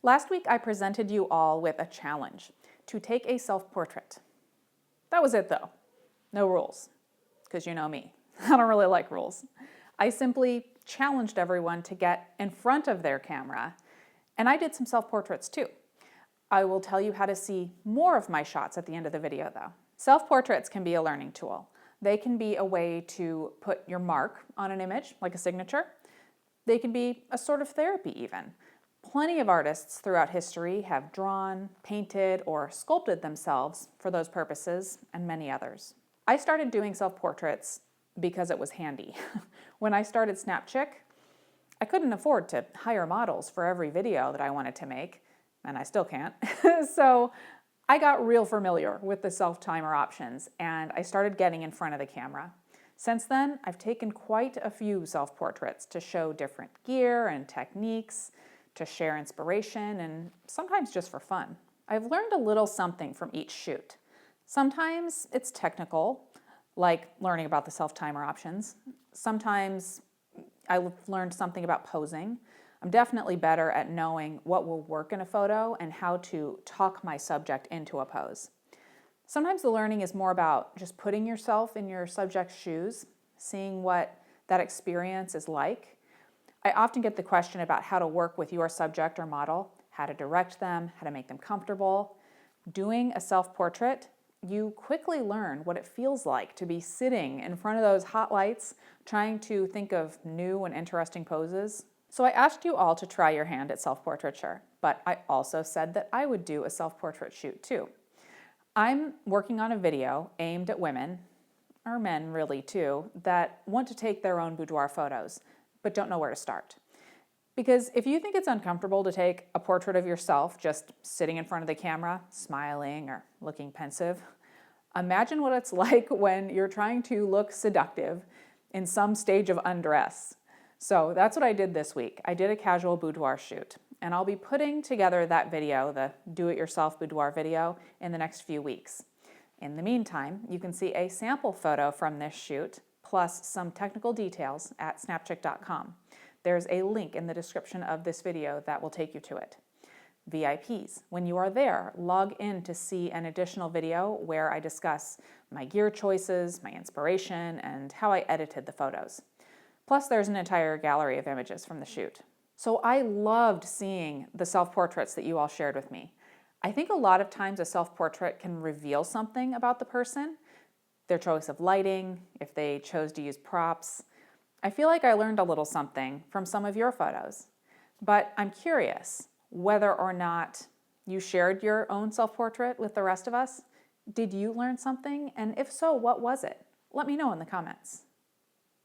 Last week, I presented you all with a challenge to take a self-portrait. That was it though. No rules, because you know me. I don't really like rules. I simply challenged everyone to get in front of their camera, and I did some self-portraits too. I will tell you how to see more of my shots at the end of the video though. Self-portraits can be a learning tool. They can be a way to put your mark on an image, like a signature. They can be a sort of therapy even. Plenty of artists throughout history have drawn, painted, or sculpted themselves for those purposes, and many others. I started doing self-portraits because it was handy. When I started Snapchick, I couldn't afford to hire models for every video that I wanted to make, and I still can't. So I got real familiar with the self-timer options, and I started getting in front of the camera. Since then, I've taken quite a few self-portraits to show different gear and techniques, to share inspiration, and sometimes just for fun. I've learned a little something from each shoot. Sometimes it's technical, like learning about the self-timer options. Sometimes I've learned something about posing. I'm definitely better at knowing what will work in a photo and how to talk my subject into a pose. Sometimes the learning is more about just putting yourself in your subject's shoes, seeing what that experience is like. I often get the question about how to work with your subject or model, how to direct them, how to make them comfortable. Doing a self-portrait, you quickly learn what it feels like to be sitting in front of those hot lights, trying to think of new and interesting poses. So I asked you all to try your hand at self-portraiture, but I also said that I would do a self-portrait shoot too. I'm working on a video aimed at women, or men really too, that want to take their own boudoir photos, but don't know where to start. Because if you think it's uncomfortable to take a portrait of yourself just sitting in front of the camera, smiling or looking pensive, imagine what it's like when you're trying to look seductive in some stage of undress. So that's what I did this week. I did a casual boudoir shoot, and I'll be putting together that video, the do-it-yourself boudoir video, in the next few weeks. In the meantime, you can see a sample photo from this shoot, plus some technical details at snapchick.com. There's a link in the description of this video that will take you to it. VIPs, when you are there, log in to see an additional video where I discuss my gear choices, my inspiration, and how I edited the photos. Plus, there's an entire gallery of images from the shoot. So I loved seeing the self-portraits that you all shared with me. I think a lot of times a self-portrait can reveal something about the person, their choice of lighting, if they chose to use props. I feel like I learned a little something from some of your photos. But I'm curious whether or not you shared your own self-portrait with the rest of us. Did you learn something? And if so, what was it? Let me know in the comments.